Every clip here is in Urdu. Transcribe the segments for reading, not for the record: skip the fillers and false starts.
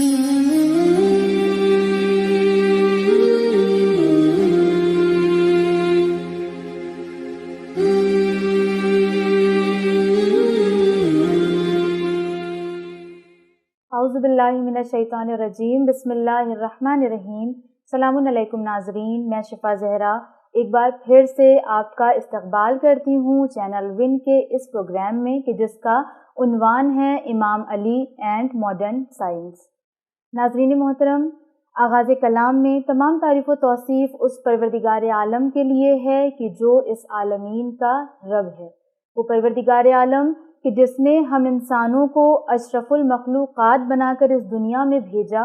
اعوذ باللہ من الشیطان الرجیم، بسم اللہ الرحمن الرحیم۔ السلام علیکم ناظرین، میں شفا زہرا ایک بار پھر سے آپ کا استقبال کرتی ہوں چینل ون کے اس پروگرام میں کہ جس کا عنوان ہے امام علی اینڈ ماڈرن سائنس۔ ناظرین محترم، آغاز کلام میں تمام تعریف و توصیف اس پروردگار عالم کے لیے ہے کہ جو اس عالمین کا رب ہے، وہ پروردگار عالم کہ جس نے ہم انسانوں کو اشرف المخلوقات بنا کر اس دنیا میں بھیجا،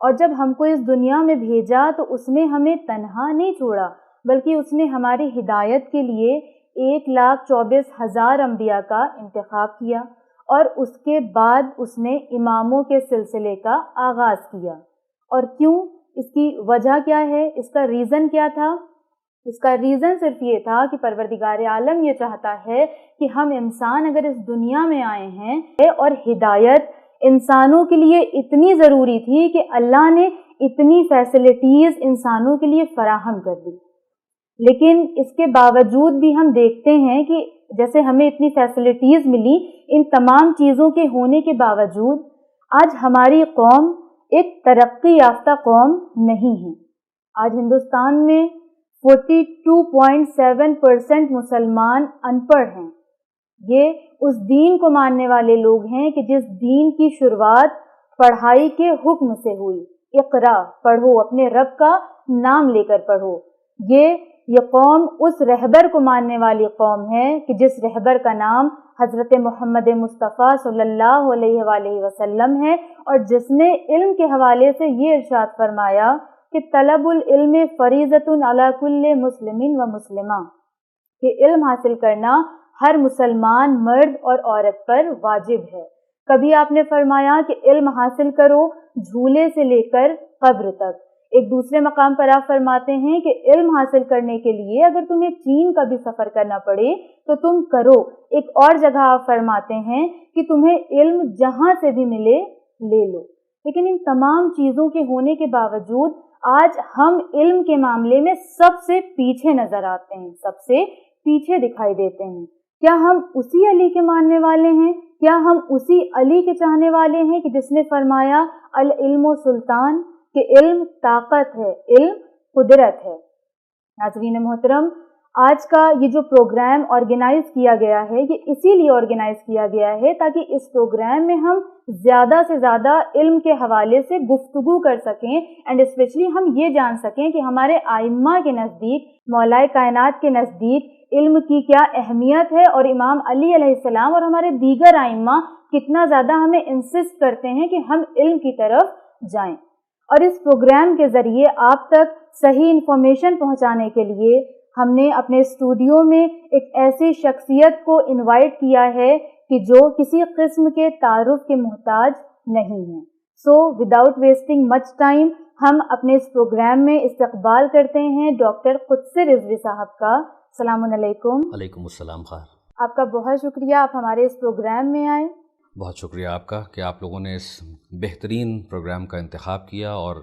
اور جب ہم کو اس دنیا میں بھیجا تو اس نے ہمیں تنہا نہیں چھوڑا، بلکہ اس نے ہماری ہدایت کے لیے 1,24,000 انبیاء کا انتخاب کیا، اور اس کے بعد اس نے اماموں کے سلسلے کا آغاز کیا۔ اور کیوں؟ اس کی وجہ کیا ہے؟ اس کا ریزن کیا تھا؟ اس کا ریزن صرف یہ تھا کہ پروردگار عالم یہ چاہتا ہے کہ ہم انسان اگر اس دنیا میں آئے ہیں، اور ہدایت انسانوں کے لیے اتنی ضروری تھی کہ اللہ نے اتنی فیسلٹیز انسانوں کے لیے فراہم کر دی، لیکن اس کے باوجود بھی ہم دیکھتے ہیں کہ جیسے ہمیں اتنی فیسلٹیز ملی، ان تمام چیزوں کے ہونے کے باوجود آج ہماری قوم ایک ترقی یافتہ قوم نہیں ہے۔ آج ہندوستان میں 42.7% مسلمان ان پڑھ ہیں۔ یہ اس دین کو ماننے والے لوگ ہیں کہ جس دین کی شروعات پڑھائی کے حکم سے ہوئی۔ اقرا، پڑھو، اپنے رب کا نام لے کر پڑھو۔ یہ قوم اس رہبر کو ماننے والی قوم ہے کہ جس رہبر کا نام حضرت محمد مصطفیٰ صلی اللہ علیہ وآلہ وسلم ہے، اور جس نے علم کے حوالے سے یہ ارشاد فرمایا کہ طلب العلم فریضۃ علی کل مسلم و مسلمہ، کہ علم حاصل کرنا ہر مسلمان مرد اور عورت پر واجب ہے۔ کبھی آپ نے فرمایا کہ علم حاصل کرو جھولے سے لے کر قبر تک۔ ایک دوسرے مقام پر آپ فرماتے ہیں کہ علم حاصل کرنے کے لیے اگر تمہیں چین کا بھی سفر کرنا پڑے تو تم کرو۔ ایک اور جگہ آپ فرماتے ہیں کہ تمہیں علم جہاں سے بھی ملے لے لو۔ لیکن ان تمام چیزوں کے ہونے کے باوجود آج ہم علم کے معاملے میں سب سے پیچھے نظر آتے ہیں، سب سے پیچھے دکھائی دیتے ہیں۔ کیا ہم اسی علی کے ماننے والے ہیں؟ کیا ہم اسی علی کے چاہنے والے ہیں کہ جس نے فرمایا العلم سلطان، کہ علم طاقت ہے، علم قدرت ہے؟ ناظرین محترم، آج کا یہ جو پروگرام آرگنائز کیا گیا ہے، یہ اسی لیے آرگنائز کیا گیا ہے تاکہ اس پروگرام میں ہم زیادہ سے زیادہ علم کے حوالے سے گفتگو کر سکیں، اینڈ اسپیشلی ہم یہ جان سکیں کہ ہمارے ائمہ کے نزدیک، مولائے کائنات کے نزدیک علم کی کیا اہمیت ہے، اور امام علی علیہ السلام اور ہمارے دیگر ائمہ کتنا زیادہ ہمیں انسسٹ کرتے ہیں کہ ہم علم کی طرف جائیں۔ اور اس پروگرام کے ذریعے آپ تک صحیح انفارمیشن پہنچانے کے لیے ہم نے اپنے اسٹوڈیو میں ایک ایسی شخصیت کو انوائٹ کیا ہے کہ جو کسی قسم کے تعارف کے محتاج نہیں ہیں۔ So without wasting much time ہم اپنے اس پروگرام میں استقبال کرتے ہیں ڈاکٹر قدسی رضوی صاحب کا۔ السلام علیکم۔ وعلیکم السلام خیر۔ آپ کا بہت شکریہ، آپ ہمارے اس پروگرام میں آئے۔ بہت شکریہ آپ کا کہ آپ لوگوں نے اس بہترین پروگرام کا انتخاب کیا، اور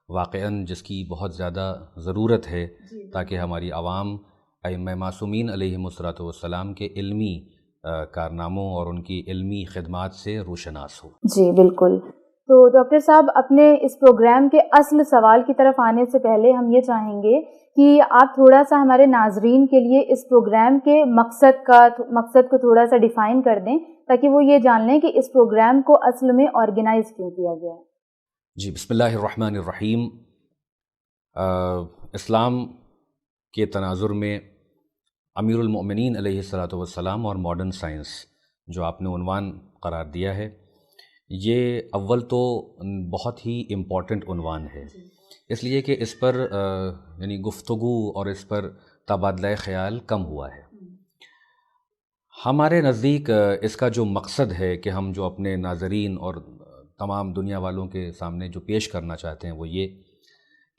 واقعاً جس کی بہت زیادہ ضرورت ہے تاکہ ہماری عوام ائمہ معصومین علیہم السلام کے علمی کارناموں اور ان کی علمی خدمات سے روشناس ہو۔ جی بالکل۔ تو ڈاکٹر صاحب، اپنے اس پروگرام کے اصل سوال کی طرف آنے سے پہلے ہم یہ چاہیں گے کہ آپ تھوڑا سا ہمارے ناظرین کے لیے اس پروگرام کے مقصد کو تھوڑا سا ڈیفائن کر دیں تاکہ وہ یہ جان لیں کہ اس پروگرام کو اصل میں آرگنائز کیوں کیا گیا ہے۔ جی، بسم اللہ الرحمن الرحیم۔ اسلام کے تناظر میں امیر المؤمنین علیہ الصلاۃ والسلام اور ماڈرن سائنس جو آپ نے عنوان قرار دیا ہے، یہ اول تو بہت ہی امپورٹنٹ عنوان ہے، اس لیے کہ اس پر یعنی گفتگو اور اس پر تبادلہ خیال کم ہوا ہے۔ ہمارے نزدیک اس کا جو مقصد ہے کہ ہم جو اپنے ناظرین اور تمام دنیا والوں کے سامنے جو پیش کرنا چاہتے ہیں وہ یہ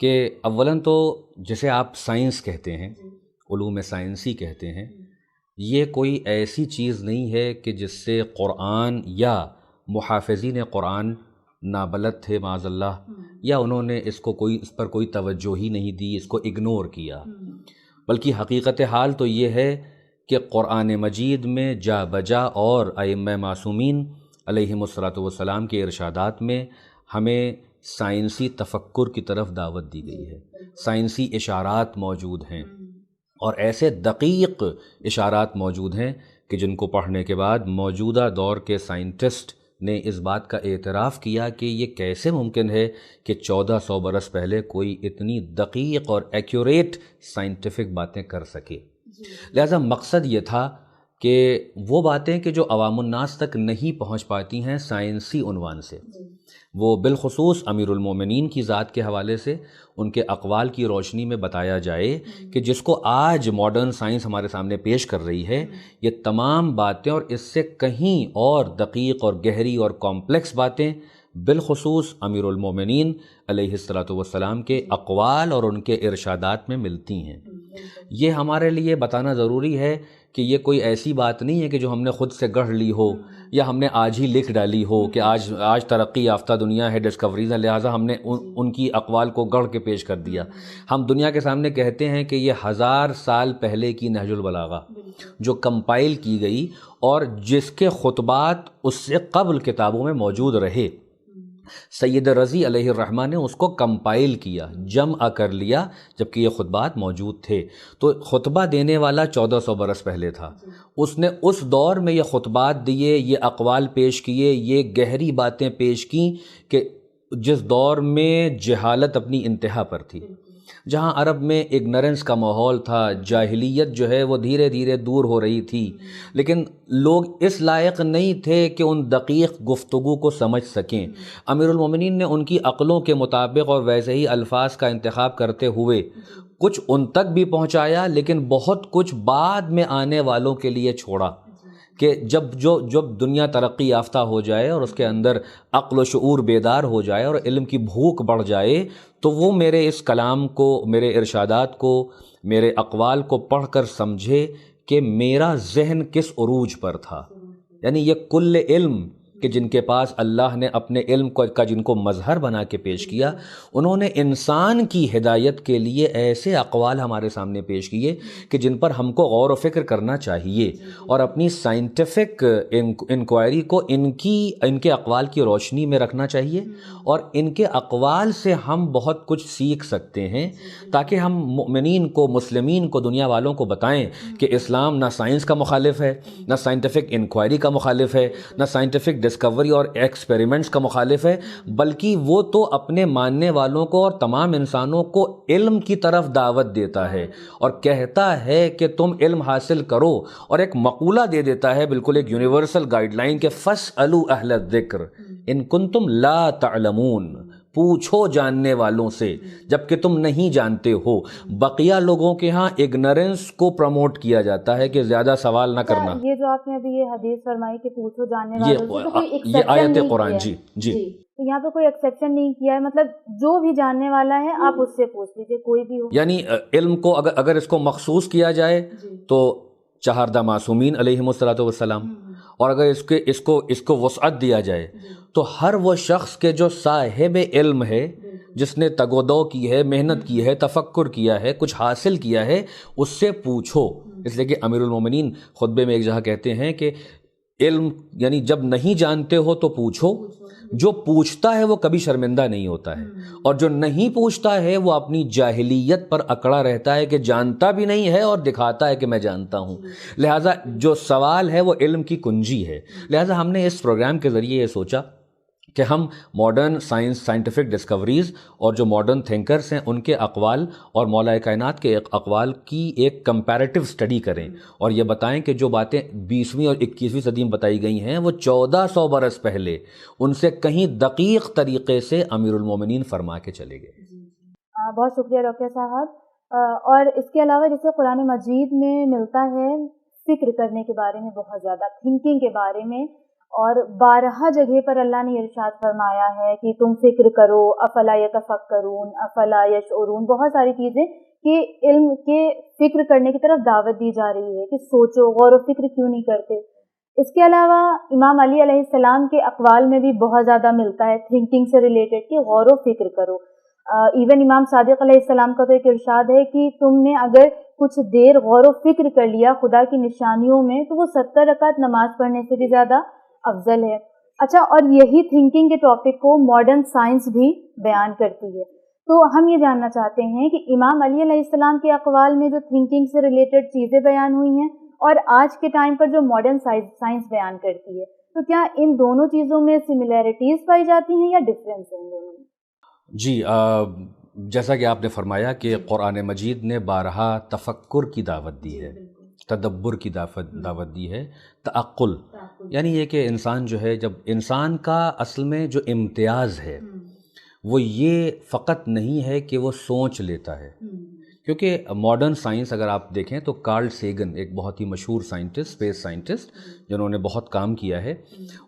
کہ اولاً تو جسے آپ سائنس کہتے ہیں، علوم سائنسی کہتے ہیں، یہ کوئی ایسی چیز نہیں ہے کہ جس سے قرآن یا محافظین قرآن نابلد تھے معاذ اللہ، یا انہوں نے اس پر کوئی توجہ ہی نہیں دی، اس کو اگنور کیا، بلکہ حقیقت حال تو یہ ہے کہ قرآن مجید میں جا بجا اور ائمہ معصومین علیہم الصلاۃ والسلام کے ارشادات میں ہمیں سائنسی تفکر کی طرف دعوت دی گئی ہے، سائنسی اشارات موجود ہیں، اور ایسے دقیق اشارات موجود ہیں کہ جن کو پڑھنے کے بعد موجودہ دور کے سائنٹسٹ نے اس بات کا اعتراف کیا کہ یہ کیسے ممکن ہے کہ 1400 برس پہلے کوئی اتنی دقیق اور ایکوریٹ سائنٹیفک باتیں کر سکے۔ لہٰذا مقصد یہ تھا کہ وہ باتیں کہ جو عوام الناس تک نہیں پہنچ پاتی ہیں سائنسی عنوان سے، وہ بالخصوص امیر المومنین کی ذات کے حوالے سے ان کے اقوال کی روشنی میں بتایا جائے کہ جس کو آج ماڈرن سائنس ہمارے سامنے پیش کر رہی ہے، یہ تمام باتیں اور اس سے کہیں اور دقیق اور گہری اور کمپلیکس باتیں بالخصوص امیر المومنین علیہ الصلاۃ والسلام کے اقوال اور ان کے ارشادات میں ملتی ہیں۔ یہ ہمارے لیے بتانا ضروری ہے کہ یہ کوئی ایسی بات نہیں ہے کہ جو ہم نے خود سے گڑھ لی ہو یا ہم نے آج ہی لکھ ڈالی ہو کہ آج ترقی یافتہ دنیا ہے، ڈسکوریز ہے، لہٰذا ہم نے ان کی اقوال کو گڑھ کے پیش کر دیا۔ ہم دنیا کے سامنے کہتے ہیں کہ یہ 1000 سال پہلے کی نہج البلاغہ جو کمپائل کی گئی اور جس کے خطبات اس سے قبل کتابوں میں موجود رہے، سید رضی علیہ الرحمہ نے اس کو کمپائل کیا، جمع کر لیا، جبکہ یہ خطبات موجود تھے۔ تو خطبہ دینے والا 1400 برس پہلے تھا، اس نے اس دور میں یہ خطبات دیے، یہ اقوال پیش کیے، یہ گہری باتیں پیش کیں کہ جس دور میں جہالت اپنی انتہا پر تھی، جہاں عرب میں اگنورنس کا ماحول تھا، جاہلیت جو ہے وہ دھیرے دھیرے دور ہو رہی تھی، لیکن لوگ اس لائق نہیں تھے کہ ان دقیق گفتگو کو سمجھ سکیں۔ امیر المومنین نے ان کی عقلوں کے مطابق اور ویسے ہی الفاظ کا انتخاب کرتے ہوئے کچھ ان تک بھی پہنچایا، لیکن بہت کچھ بعد میں آنے والوں کے لیے چھوڑا کہ جب دنیا ترقی یافتہ ہو جائے اور اس کے اندر عقل و شعور بیدار ہو جائے اور علم کی بھوک بڑھ جائے تو وہ میرے اس کلام کو، میرے ارشادات کو، میرے اقوال کو پڑھ کر سمجھے کہ میرا ذہن کس عروج پر تھا۔ یعنی یہ کل علم کہ جن کے پاس اللہ نے اپنے علم کا جن کو مظہر بنا کے پیش کیا، انہوں نے انسان کی ہدایت کے لیے ایسے اقوال ہمارے سامنے پیش کیے کہ جن پر ہم کو غور و فکر کرنا چاہیے اور اپنی سائنٹیفک انکوائری کو ان کے اقوال کی روشنی میں رکھنا چاہیے، اور ان کے اقوال سے ہم بہت کچھ سیکھ سکتے ہیں تاکہ ہم مؤمنین کو، مسلمین کو، دنیا والوں کو بتائیں کہ اسلام نہ سائنس کا مخالف ہے، نہ سائنٹیفک انکوائری کا مخالف ہے، نہ سائنٹیفک ڈسکوری اور ایکسپیریمنٹس کا مخالف ہے، بلکہ وہ تو اپنے ماننے والوں کو اور تمام انسانوں کو علم کی طرف دعوت دیتا ہے اور کہتا ہے کہ تم علم حاصل کرو، اور ایک مقولہ دے دیتا ہے، بالکل ایک یونیورسل گائیڈ لائن کہ فَاسْأَلُوا أَهْلَ الذِّكْرِ إِن كُنتُمْ لَا تَعْلَمُونَ، پوچھو جاننے والوں سے جبکہ تم نہیں جانتے ہو۔ بقیہ لوگوں کے ہاں اگنورنس کو پروموٹ کیا جاتا ہے کہ زیادہ سوال نہ کرنا۔ یہ جو آپ نے ابھی یہ حدیث فرمائی کہ پوچھو جاننے والوں سے، تو کوئی یہ ایکسیپشن آیت نہیں قرآن، کیا ہے۔ جی تو یہاں پہ کوئی ایکسیپشن نہیں کیا ہے، مطلب جو بھی جاننے والا ہے آپ اس سے پوچھ لیجیے، کوئی بھی ہو۔ یعنی علم کو اگر اس کو مخصوص کیا جائے تو چہاردہ معصومین علیہم الصلاۃ والسلام، اور اگر اس کو وسعت دیا جائے تو ہر وہ شخص کے جو صاحب علم ہے، جس نے تگ و دو کی ہے، محنت کی ہے، تفکر کیا ہے، کچھ حاصل کیا ہے، اس سے پوچھو۔ اس لیے کہ امیر المومنین خطبے میں ایک جگہ کہتے ہیں کہ علم یعنی جب نہیں جانتے ہو تو پوچھو، جو پوچھتا ہے وہ کبھی شرمندہ نہیں ہوتا ہے، اور جو نہیں پوچھتا ہے وہ اپنی جاہلیت پر اکڑا رہتا ہے کہ جانتا بھی نہیں ہے اور دکھاتا ہے کہ میں جانتا ہوں۔ لہٰذا جو سوال ہے وہ علم کی کنجی ہے۔ لہٰذا ہم نے اس پروگرام کے ذریعے یہ سوچا کہ ہم ماڈرن سائنٹیفک ڈسکوریز اور جو ماڈرن تھنکرز ہیں ان کے اقوال اور مولا کائنات کے اقوال کی ایک کمپیریٹیو اسٹڈی کریں، اور یہ بتائیں کہ جو باتیں 20ویں اور 21ویں صدی میں بتائی گئی ہیں وہ 1400 برس پہلے ان سے کہیں دقیق طریقے سے امیر المومنین فرما کے چلے گئے۔ بہت شکریہ ڈاکٹر صاحب۔ اور اس کے علاوہ جیسے قرآن مجید میں ملتا ہے فکر کرنے کے بارے میں، بہت زیادہ تھنکنگ کے بارے میں، اور 12 جگہ پر اللہ نے ارشاد فرمایا ہے کہ تم فکر کرو، افلا یتفکرون، افلا یشعرون، بہت ساری چیزیں کہ علم کے فکر کرنے کی طرف دعوت دی جا رہی ہے کہ سوچو، غور و فکر کیوں نہیں کرتے۔ اس کے علاوہ امام علی علیہ السلام کے اقوال میں بھی بہت زیادہ ملتا ہے تھنکنگ سے ریلیٹڈ کہ غور و فکر کرو. ایون امام صادق علیہ السلام کا تو ایک ارشاد ہے کہ تم نے اگر کچھ دیر غور و فکر کر لیا خدا کی نشانیوں میں تو وہ 70 رکعت نماز پڑھنے سے بھی زیادہ افضل ہے. اچھا، اور یہی تھنکنگ کے ٹاپک کو ماڈرن سائنس بھی بیان کرتی ہے. تو ہم یہ جاننا چاہتے ہیں کہ امام علی علیہ السلام کے اقوال میں جو تھنکنگ سے ریلیٹڈ چیزیں بیان ہوئی ہیں اور آج کے ٹائم پر جو ماڈرن سائنس بیان کرتی ہے، تو کیا ان دونوں چیزوں میں سملیرٹیز پائی جاتی ہیں یا ڈفرینس ہیں ان دونوں میں؟ جی، جیسا کہ آپ نے فرمایا کہ قرآن مجید نے بارہا تفکر کی دعوت دی ہے، تدبر کی دعوت دی ہے، تعقل، یعنی یہ کہ انسان جو ہے، جب انسان کا اصل میں جو امتیاز ہے وہ یہ فقط نہیں ہے کہ وہ سوچ لیتا ہے. کیونکہ ماڈرن سائنس اگر آپ دیکھیں تو کارل سیگن ایک بہت ہی مشہور سائنٹسٹ، اسپیس سائنٹسٹ، جنہوں نے بہت کام کیا ہے،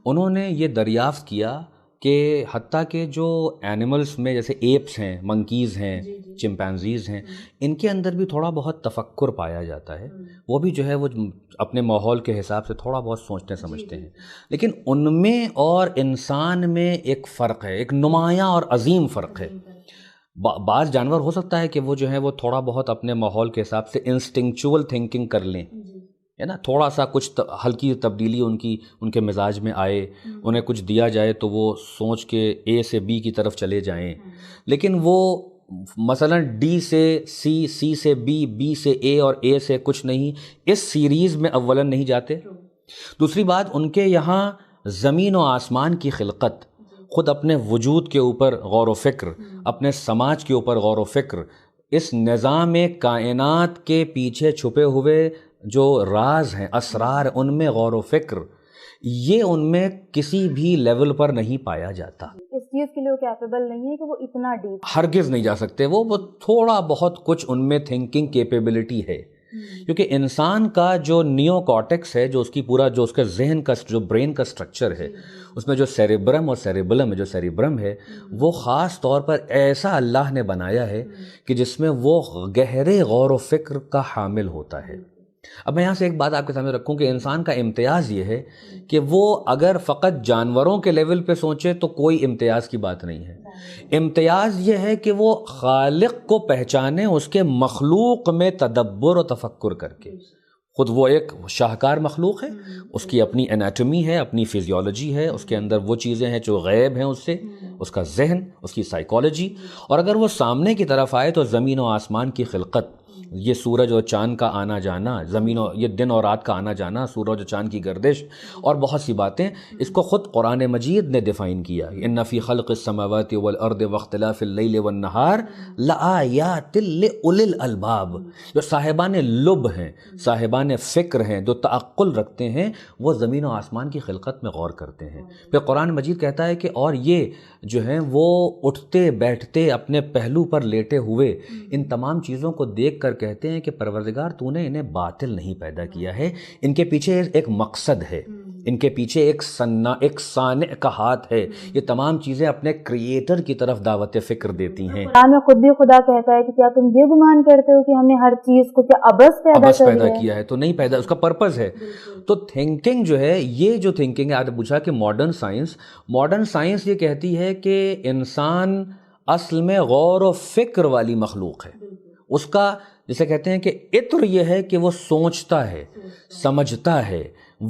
انہوں نے یہ دریافت کیا کہ حتیٰ کہ جو اینیملز میں جیسے ایپس ہیں، منکیز ہیں، چمپینزیز ہیں، ان کے اندر بھی تھوڑا بہت تفکر پایا جاتا ہے. وہ بھی جو ہے وہ اپنے ماحول کے حساب سے تھوڑا بہت سوچتے سمجھتے ہیں. لیکن ان میں اور انسان میں ایک فرق ہے، ایک نمایاں اور عظیم فرق ہے. بعض جانور ہو سکتا ہے کہ وہ جو ہے وہ تھوڑا بہت اپنے ماحول کے حساب سے انسٹنکچول تھنکنگ کر لیں، ہے نا، تھوڑا سا کچھ ہلکی تبدیلی ان کے مزاج میں آئے، انہیں کچھ دیا جائے تو وہ سوچ کے اے سے بی کی طرف چلے جائیں. لیکن وہ مثلا ڈی سے سی، سی سے بی، بی سے اے اور اے سے کچھ نہیں، اس سیریز میں اولاً نہیں جاتے. دوسری بات، ان کے یہاں زمین و آسمان کی خلقت، خود اپنے وجود کے اوپر غور و فکر، اپنے سماج کے اوپر غور و فکر، اس نظام کائنات کے پیچھے چھپے ہوئے جو راز ہیں، اسرار، ان میں غور و فکر، یہ ان میں کسی بھی لیول پر نہیں پایا جاتا. اس چیز کے لیے وہ کیپیبل نہیں ہے کہ وہ اتنا ڈیپ، ہرگز نہیں جا سکتے. وہ تھوڑا بہت کچھ ان میں تھنکنگ کیپیبلٹی ہے. کیونکہ انسان کا جو نیو کارٹیکس ہے، جو اس کی پورا، جو اس کے ذہن کا، جو برین کا سٹرکچر ہے، اس میں جو سیریبرم اور سیریبلم ہے، جو سیریبرم ہے وہ خاص طور پر ایسا اللہ نے بنایا ہے کہ جس میں وہ گہرے غور و فکر کا حامل ہوتا ہے. اب میں یہاں سے ایک بات آپ کے سامنے رکھوں کہ انسان کا امتیاز یہ ہے کہ وہ اگر فقط جانوروں کے لیول پہ سوچے تو کوئی امتیاز کی بات نہیں ہے. امتیاز یہ ہے کہ وہ خالق کو پہچانے، اس کے مخلوق میں تدبر و تفکر کر کے. خود وہ ایک شاہکار مخلوق ہے، اس کی اپنی انیٹمی ہے، اپنی فزیولوجی ہے، اس کے اندر وہ چیزیں ہیں جو غیب ہیں، اس سے اس کا ذہن، اس کی سائیکالوجی. اور اگر وہ سامنے کی طرف آئے تو زمین و آسمان کی خلقت، یہ سورج اور چاند کا آنا جانا، یہ دن اور رات کا آنا جانا، سورج اور چاند کی گردش اور بہت سی باتیں، اس کو خود قرآن مجید نے ڈیفائن کیا. ان فی خلق السماوات والارض واختلاف اللیل والنہار لآیات لأولی الالباب. جو صاحبان لب ہیں، صاحبان فکر ہیں، جو تعقل رکھتے ہیں، وہ زمین و آسمان کی خلقت میں غور کرتے ہیں. پھر قرآن مجید کہتا ہے کہ اور یہ جو ہیں وہ اٹھتے بیٹھتے اپنے پہلو پر لیٹے ہوئے ان تمام چیزوں کو دیکھ کر کہتے ہیں کہ پروردگار تو نے انہیں باطل نہیں پیدا کیا ہے، ان کے پیچھے ایک مقصد ہے، ان کے پیچھے ایک صانع کا ہاتھ ہے. یہ تمام چیزیں اپنے کریٹر کی طرف دعوت فکر دیتی ہیں. قرآن میں خود بھی خدا کہتا ہے کہ کیا تم یہ گمان کرتے ہو کہ ہم نے ہر چیز کو کیا عبث پیدا کیا ہے؟ تو نہیں پیدا، اس کا پرپز ہے. تو تھنکنگ جو ہے، یہ جو تھنکنگ ہے، آپ نے پوچھا کہ ماڈرن سائنس یہ کہتی ہے کہ انسان اصل میں غور و فکر والی مخلوق ہے. اس کا جسے کہتے ہیں کہ عطر یہ ہے کہ وہ سوچتا ہے، سمجھتا ہے،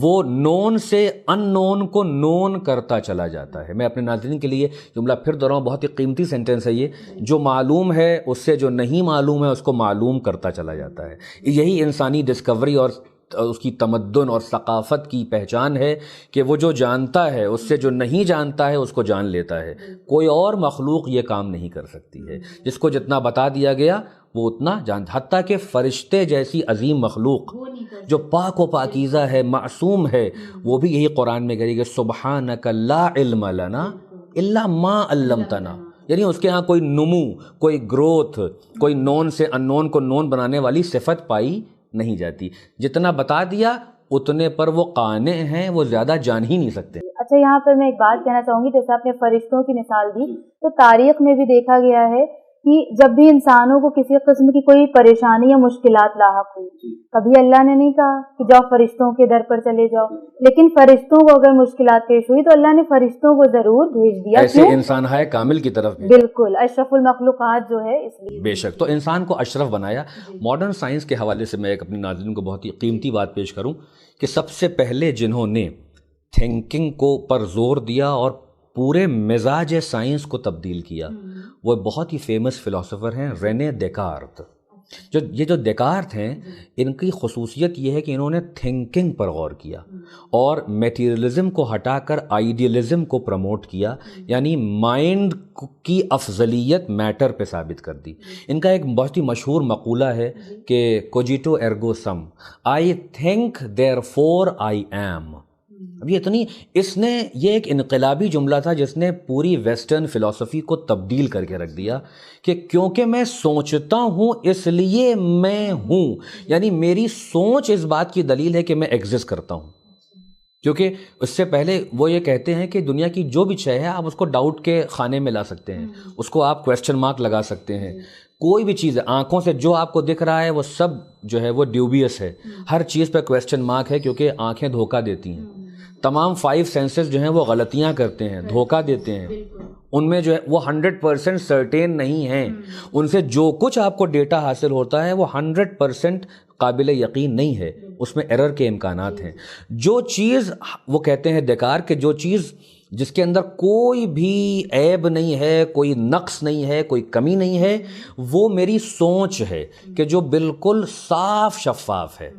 وہ نون سے ان نون کو نون کرتا چلا جاتا ہے. میں اپنے ناظرین کے لیے جملہ پھر دہراؤں، بہت ہی قیمتی سینٹنس ہے یہ. جو معلوم ہے اس سے جو نہیں معلوم ہے اس کو معلوم کرتا چلا جاتا ہے. یہی انسانی ڈسکوری اور اس کی تمدن اور ثقافت کی پہچان ہے کہ وہ جو جانتا ہے اس سے جو نہیں جانتا ہے اس کو جان لیتا ہے. کوئی اور مخلوق یہ کام نہیں کر سکتی ہے. جس کو جتنا بتا دیا گیا وہ اتنا جان، حتیٰ کہ فرشتے جیسی عظیم مخلوق جو پاک و پاکیزہ ہے، معصوم ہے، وہ بھی یہی قرآن میں کہے گا سبحانک لا علم لنا الا ما علمتنا. یعنی اس کے ہاں کوئی نمو، کوئی گروتھ، کوئی نون سے ان نون کو نون بنانے والی صفت پائی نہیں جاتی. جتنا بتا دیا اتنے پر وہ قانع ہیں، وہ زیادہ جان ہی نہیں سکتے. اچھا، یہاں پر میں ایک بات کہنا چاہوں گی، جیسے آپ نے فرشتوں کی مثال دی تو تاریخ میں بھی دیکھا گیا ہے کہ جب بھی انسانوں کو کسی قسم کی کوئی پریشانی یا مشکلات لاحق ہوئی، کبھی اللہ نے نہیں کہا کہ جاؤ فرشتوں کے در پر چلے جاؤ، لیکن فرشتوں کو اگر مشکلات پیش ہوئی تو اللہ نے فرشتوں کو ضرور بھیج دیا. ایسے انسان ہے کامل کی طرف بھیجا. بالکل، اشرف المخلوقات جو ہے اس لیے. بے شک، تو انسان کو اشرف بنایا. ماڈرن سائنس کے حوالے سے میں ایک اپنے ناظرین کو بہت ہی قیمتی بات پیش کروں کہ سب سے پہلے جنہوں نے تھنکنگ کو پر زور دیا اور پورے مزاج سائنس کو تبدیل کیا وہ بہت ہی فیمس فلاسفر ہیں رینے دیکارت. جو دیکارت ہیں ان کی خصوصیت یہ ہے کہ انہوں نے تھنکنگ پر غور کیا اور میٹیریلزم کو ہٹا کر آئیڈیلزم کو پروموٹ کیا، یعنی مائنڈ کی افضلیت میٹر پہ ثابت کر دی. ان کا ایک بہت ہی مشہور مقولہ ہے کہ کوجیٹو ایرگو سم، I think therefore I am. اب یہ ایک انقلابی جملہ تھا جس نے پوری ویسٹرن فلسفی کو تبدیل کر کے رکھ دیا کہ کیونکہ میں سوچتا ہوں اس لیے میں ہوں، یعنی میری سوچ اس بات کی دلیل ہے کہ میں ایگزسٹ کرتا ہوں. کیونکہ اس سے پہلے وہ یہ کہتے ہیں کہ دنیا کی جو بھی شے ہے آپ اس کو ڈاؤٹ کے خانے میں لا سکتے ہیں، اس کو آپ کویسچن مارک لگا سکتے ہیں. کوئی بھی چیز ہے آنکھوں سے جو آپ کو دکھ رہا ہے وہ سب جو ہے وہ ڈیوبیس ہے، ہر چیز پہ کویسچن مارک ہے کیونکہ آنکھیں دھوکہ دیتی ہیں. تمام 5 سینسز جو ہیں وہ غلطیاں کرتے ہیں، دھوکہ دیتے ہیں، ان میں جو ہے وہ 100% سرٹین نہیں ہیں. ان سے جو کچھ آپ کو ڈیٹا حاصل ہوتا ہے وہ 100% قابل یقین نہیں ہے، اس میں ایرر کے امکانات ہیں. جو چیز وہ کہتے ہیں دیکار کہ جو چیز جس کے اندر کوئی بھی عیب نہیں ہے، کوئی نقص نہیں ہے، کوئی کمی نہیں ہے، وہ میری سوچ ہے کہ جو بالکل صاف شفاف ہے.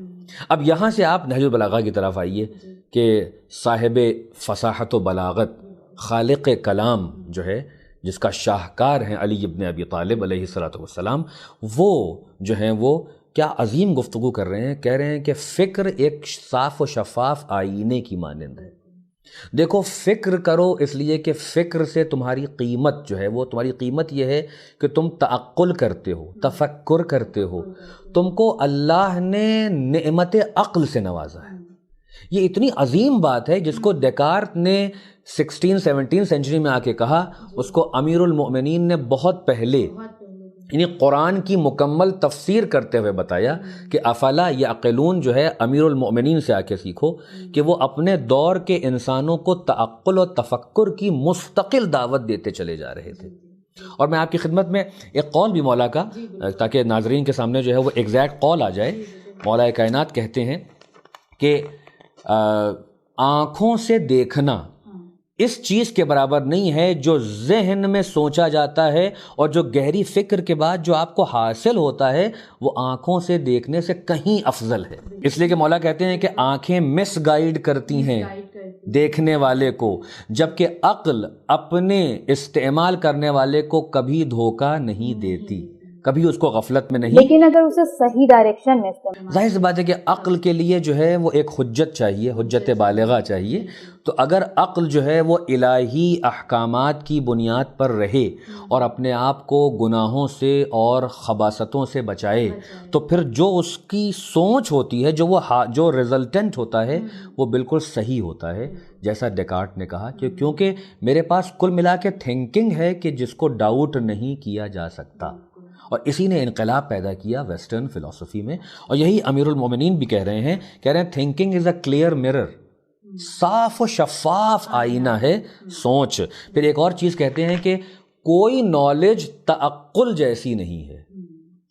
اب یہاں سے آپ نہج البلاغہ کی طرف آئیے کہ صاحب فصاحت و بلاغت، خالق کلام جو ہے، جس کا شاہکار ہیں علی ابن ابی طالب علیہ الصلوۃ والسلام، وہ جو ہیں وہ کیا عظیم گفتگو کر رہے ہیں. کہہ رہے ہیں کہ فکر ایک صاف و شفاف آئینے کی مانند ہے. دیکھو فکر کرو اس لیے کہ فکر سے تمہاری قیمت جو ہے وہ تمہاری قیمت یہ ہے کہ تم تعقل کرتے ہو، تفکر کرتے ہو. تم کو اللہ نے نعمت عقل سے نوازا ہے. یہ اتنی عظیم بات ہے جس کو دیکارت نے 16-17 سینچری میں آ کے کہا، اس کو امیر المؤمنین نے بہت پہلے یعنی قرآن کی مکمل تفسیر کرتے ہوئے بتایا کہ افلا یعقلون جو ہے امیر المؤمنین سے آ کے سیکھو کہ وہ اپنے دور کے انسانوں کو تعقل و تفکر کی مستقل دعوت دیتے چلے جا رہے تھے. اور میں آپ کی خدمت میں ایک قول بھی مولا کا، تاکہ ناظرین کے سامنے جو ہے وہ ایگزیکٹ قول آ جائے. مولا کائنات کہتے ہیں کہ آنکھوں سے دیکھنا اس چیز کے برابر نہیں ہے جو ذہن میں سوچا جاتا ہے، اور جو گہری فکر کے بعد جو آپ کو حاصل ہوتا ہے وہ آنکھوں سے دیکھنے سے کہیں افضل ہے. اس لیے کہ مولا کہتے ہیں کہ آنکھیں مس گائیڈ کرتی ہیں دیکھنے والے کو، جبکہ عقل اپنے استعمال کرنے والے کو کبھی دھوکہ نہیں دیتی، کبھی اس کو غفلت میں نہیں. لیکن اگر اسے صحیح ڈائریکشن میں استعمال، ظاہر سی بات ہے کہ عقل کے لیے جو ہے وہ ایک حجت چاہیے، حجت بالغہ چاہیے. تو اگر عقل جو ہے وہ الہی احکامات کی بنیاد پر رہے اور اپنے آپ کو گناہوں سے اور خباثتوں سے بچائے، تو پھر جو اس کی سوچ ہوتی ہے، جو ریزلٹنٹ ہوتا ہے وہ بالکل صحیح ہوتا ہے. جیسا ڈیکارٹ نے کہا کہ کیونکہ میرے پاس کل ملا کے تھنکنگ ہے کہ جس کو ڈاؤٹ نہیں کیا جا سکتا. اور اسی نے انقلاب پیدا کیا ویسٹرن فلسفی میں. اور یہی امیر المومنین بھی کہہ رہے ہیں thinking is a clear mirror, صاف و شفاف آئینہ ہے سوچ. پھر ایک اور چیز کہتے ہیں کہ کوئی نالج تعقل جیسی نہیں ہے.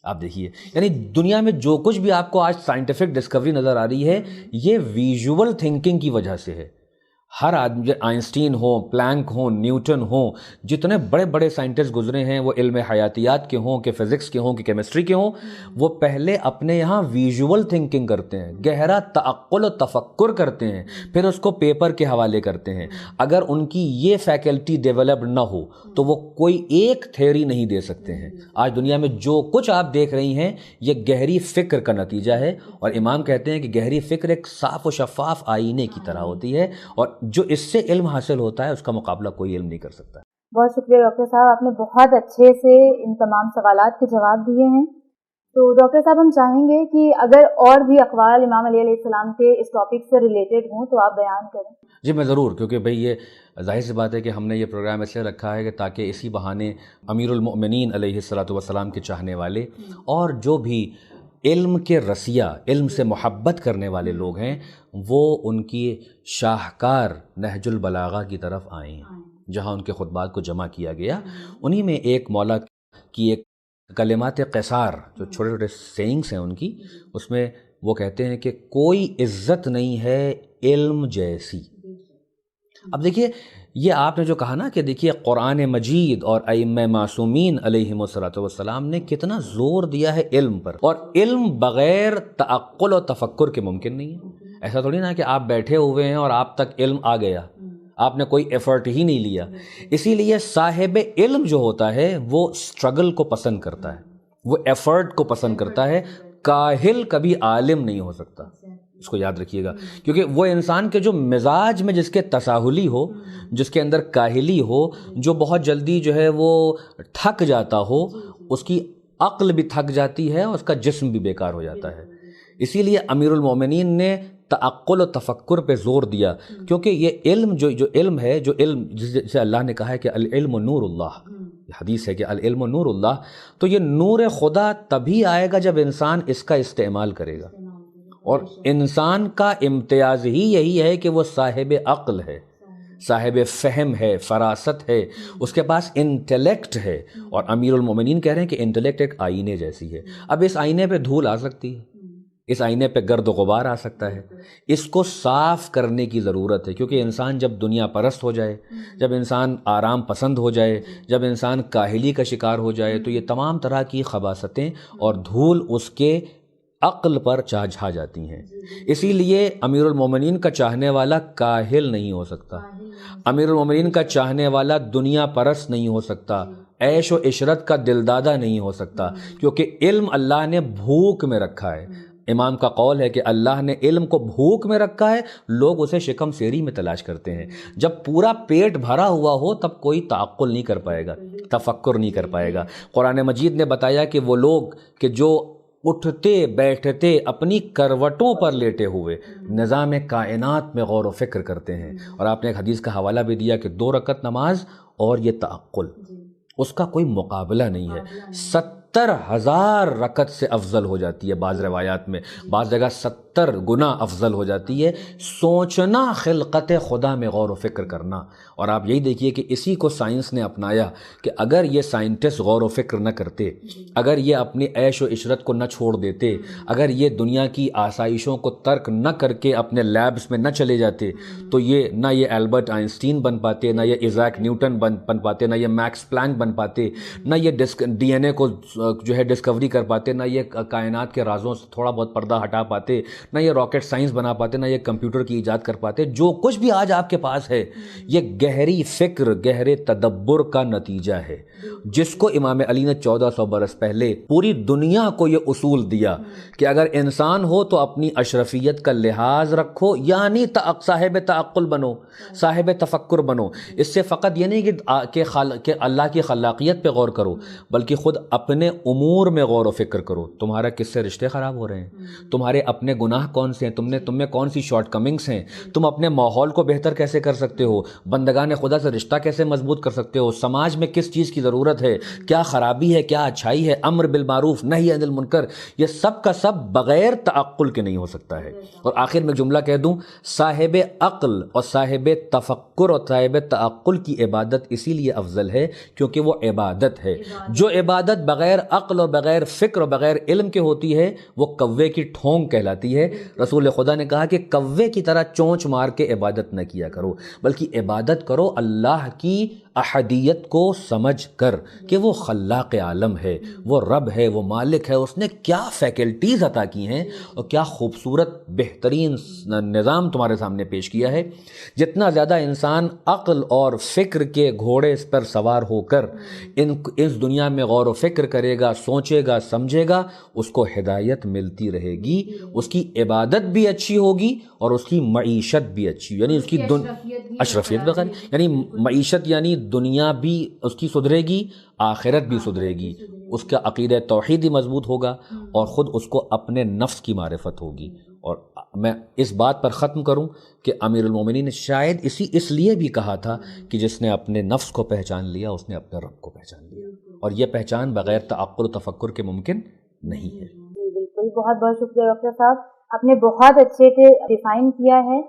آپ دیکھیے یعنی دنیا میں جو کچھ بھی آپ کو آج سائنٹیفک ڈسکوری نظر آ رہی ہے یہ ویژول تھنکنگ کی وجہ سے ہے. ہر آدمی، آئنسٹین ہوں، پلانک ہوں، نیوٹن ہوں، جتنے بڑے بڑے سائنٹسٹ گزرے ہیں، وہ علم حیاتیات کے ہوں کہ فزکس کے ہوں کہ کیمسٹری کے ہوں، وہ پہلے اپنے یہاں ویژول تھنکنگ کرتے ہیں، گہرا تعقل و تفکر کرتے ہیں، پھر اس کو پیپر کے حوالے کرتے ہیں. اگر ان کی یہ فیکلٹی ڈیولپڈ نہ ہو تو وہ کوئی ایک تھیوری نہیں دے سکتے ہیں. آج دنیا میں جو کچھ آپ دیکھ رہی ہیں یہ گہری فکر کا نتیجہ ہے. اور امام کہتے ہیں کہ گہری فکر ایک صاف و شفاف آئینے کی طرح ہوتی ہے، اور جو اس سے علم حاصل ہوتا ہے اس کا مقابلہ کوئی علم نہیں کر سکتا. بہت شکریہ ڈاکٹر صاحب، آپ نے بہت اچھے سے ان تمام سوالات کے جواب دیے ہیں. تو ڈاکٹر صاحب ہم چاہیں گے کہ اگر اور بھی اقوال امام علیہ السلام کے اس ٹاپک سے ریلیٹڈ ہوں تو آپ بیان کریں. جی میں ضرور، کیونکہ بھئی یہ ظاہر سی بات ہے کہ ہم نے یہ پروگرام اس لیے رکھا ہے کہ تاکہ اسی بہانے امیر المؤمنین علیہ السلام کے چاہنے والے اور جو بھی علم کے رسیا، علم سے محبت کرنے والے لوگ ہیں، وہ ان کی شاہکار نہج البلاغہ کی طرف آئیں، جہاں ان کے خطبات کو جمع کیا گیا. انہی میں ایک مولا کی ایک کلمات قصار، جو چھوٹے چھوٹے سینگس ہیں ان کی، اس میں وہ کہتے ہیں کہ کوئی عزت نہیں ہے علم جیسی. اب دیکھیے، یہ آپ نے جو کہا نا کہ دیکھیے قرآن مجید اور ائمہ معصومین علیہم السلام نے کتنا زور دیا ہے علم پر، اور علم بغیر تعقل و تفکر کے ممکن نہیں ہے. ایسا تھوڑی نا کہ آپ بیٹھے ہوئے ہیں اور آپ تک علم آ گیا، آپ نے کوئی ایفرٹ ہی نہیں لیا. اسی لیے صاحب علم جو ہوتا ہے وہ اسٹرگل کو پسند کرتا ہے، وہ ایفرٹ کو پسند کرتا ہے. کاہل کبھی عالم نہیں ہو سکتا، اس کو یاد رکھیے گا. کیونکہ وہ انسان کے جو مزاج میں جس کے تساہلی ہو، جس کے اندر کاہلی ہو، جو بہت جلدی جو ہے وہ تھک جاتا ہو، اس کی عقل بھی تھک جاتی ہے اور اس کا جسم بھی بیکار ہو جاتا ہے. اسی لیے امیر المومنین نے تعقل و تفکر پہ زور دیا، کیونکہ یہ علم جو علم ہے، جو علم جسے اللہ نے کہا ہے کہ العلم نور اللہ، حدیث ہے کہ العلم نور اللہ، تو یہ نور خدا تبھی آئے گا جب انسان اس کا استعمال کرے گا. اور انسان کا امتیاز ہی یہی ہے کہ وہ صاحب عقل ہے، صاحب فہم ہے، فراست ہے، اس کے پاس انٹلیکٹ ہے. اور امیر المومنین کہہ رہے ہیں کہ انٹلیکٹ ایک آئینے جیسی ہے. اب اس آئینے پہ دھول آ سکتی ہے، اس آئینے پہ گرد و غبار آ سکتا ہے، اس کو صاف کرنے کی ضرورت ہے. کیونکہ انسان جب دنیا پرست ہو جائے، جب انسان آرام پسند ہو جائے، جب انسان کاہلی کا شکار ہو جائے، تو یہ تمام طرح کی خباثتیں اور دھول اس کے عقل پر چھا جاتی ہیں. اسی لیے امیر المومنین کا چاہنے والا کاہل نہیں ہو سکتا، امیر المومنین کا چاہنے والا دنیا پرست نہیں ہو سکتا، عیش و عشرت کا دلدادہ نہیں ہو سکتا. کیونکہ علم اللہ نے بھوک میں رکھا ہے. امام کا قول ہے کہ اللہ نے علم کو بھوک میں رکھا ہے، لوگ اسے شکم سیری میں تلاش کرتے ہیں. جب پورا پیٹ بھرا ہوا ہو تب کوئی تعقل نہیں کر پائے گا، تفکر نہیں کر پائے گا. قرآن مجید نے بتایا کہ وہ لوگ کہ جو اٹھتے بیٹھتے اپنی کروٹوں پر لیٹے ہوئے نظام کائنات میں غور و فکر کرتے ہیں. اور آپ نے ایک حدیث کا حوالہ بھی دیا کہ 2 رکعت نماز اور یہ تعقل، اس کا کوئی مقابلہ نہیں ہے. 70,000 رکعت سے افضل ہو جاتی ہے بعض روایات میں، بعض جگہ 70 گنا افضل ہو جاتی ہے. سوچنا، خلقت خدا میں غور و فکر کرنا. اور آپ یہی دیکھیے کہ اسی کو سائنس نے اپنایا کہ اگر یہ سائنٹسٹ غور و فکر نہ کرتے، اگر یہ اپنی عیش و عشرت کو نہ چھوڑ دیتے، اگر یہ دنیا کی آسائشوں کو ترک نہ کر کے اپنے لیبس میں نہ چلے جاتے، تو نہ یہ البرٹ آئنسٹین بن پاتے، نہ یہ ایزیک نیوٹن بن پاتے، نہ یہ میکس پلانک بن پاتے، نہ یہ ڈی این اے کو جو ہے ڈسکوری کر پاتے، نہ یہ کائنات کے رازوں سے تھوڑا بہت پردہ ہٹا پاتے، نہ یہ راکٹ سائنس بنا پاتے، نہ یہ کمپیوٹر کی ایجاد کر پاتے. جو کچھ بھی آج آپ کے پاس ہے یہ گہری فکر، گہرے تدبر کا نتیجہ ہے، جس کو امام علی نے 1400 برس پہلے پوری دنیا کو یہ اصول دیا کہ اگر انسان ہو تو اپنی اشرفیت کا لحاظ رکھو، یعنی صاحب تعقل بنو، صاحب تفکر بنو. اس سے فقط یہ نہیں کہ اللہ کی خلاقیت پہ غور کرو، بلکہ خود اپنے امور میں غور و فکر کرو. تمہارا کس سے رشتے خراب ہو رہے ہیں، تمہارے اپنے گناہ کون سے ہیں، تم میں کون سی شارٹ کمنگس ہیں، تم اپنے ماحول کو بہتر کیسے کر سکتے ہو، بندگان خدا سے رشتہ کیسے مضبوط کر سکتے ہو، سماج میں کس چیز کی ضرورت ہے، کیا خرابی ہے، کیا اچھائی ہے، امر بالمعروف نہی عن المنکر. یہ سب کا سب بغیر تعقل کے نہیں ہو سکتا ہے. اور آخر میں جملہ کہہ دوں، صاحب عقل اور صاحب تفکر اور صاحب تعقل کی عبادت اسی لیے افضل ہے کیونکہ وہ عبادت ہے. جو عبادت بغیر عقل اور بغیر فکر اور بغیر علم کے ہوتی ہے وہ کوے کی ٹھونگ کہلاتی ہے. رسول خدا نے کہا کہ کوے کی طرح چونچ مار کے عبادت نہ کیا کرو، بلکہ عبادت کرو اللہ کی احدیت کو سمجھ کر کہ وہ خلاق عالم ہے، وہ رب ہے، وہ مالک ہے، اس نے کیا فیکلٹیز عطا کی ہیں اور کیا خوبصورت بہترین نظام تمہارے سامنے پیش کیا ہے. جتنا زیادہ انسان عقل اور فکر کے گھوڑے پر سوار ہو کر اس دنیا میں غور و فکر کرے گا، سوچے گا، سمجھے گا، اس کو ہدایت ملتی رہے گی، اس کی عبادت بھی اچھی ہوگی اور اس کی معیشت بھی اچھی، یعنی اس کی اشرفیت بغیر، یعنی معیشت یعنی دنیا بھی اس کی سدھرے گی، آخرت بھی سدھرے گی، اس کا عقیدہ توحید بھی مضبوط ہوگا اور خود اس کو اپنے نفس کی معرفت ہوگی۔ اور میں اس بات پر ختم کروں کہ امیر المومنین نے شاید اس لیے بھی کہا تھا کہ جس نے اپنے نفس کو پہچان لیا اس نے اپنے رب کو پہچان لیا، اور یہ پہچان بغیر تعقل و تفکر کے ممکن نہیں ہے۔ جی بالکل، بہت بہت شکریہ ڈاکٹر صاحب، آپ نے بہت اچھے سے ڈیفائن کیا ہے۔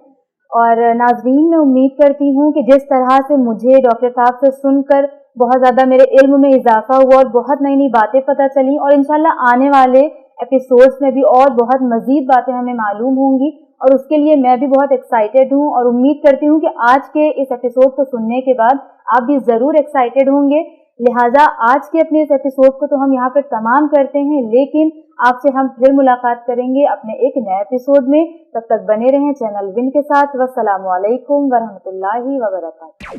اور ناظرین، میں امید کرتی ہوں کہ جس طرح سے مجھے ڈاکٹر صاحب سے سن کر بہت زیادہ میرے علم میں اضافہ ہوا اور بہت نئی نئی باتیں پتہ چلیں، اور انشاءاللہ آنے والے ایپیسوڈز میں بھی اور بہت مزید باتیں ہمیں معلوم ہوں گی، اور اس کے لیے میں بھی بہت ایکسائٹیڈ ہوں، اور امید کرتی ہوں کہ آج کے اس ایپیسوڈ کو سننے کے بعد آپ بھی ضرور ایکسائٹیڈ ہوں گے۔ لہٰذا آج کے اپنے اس ایپیسوڈ کو تو ہم یہاں پر تمام کرتے ہیں، لیکن آپ سے ہم پھر ملاقات کریں گے اپنے ایک نئے ایپیسوڈ میں۔ تب تک بنے رہیں چینل ون کے ساتھ۔ والسلام علیکم ورحمۃ اللہ وبرکاتہ۔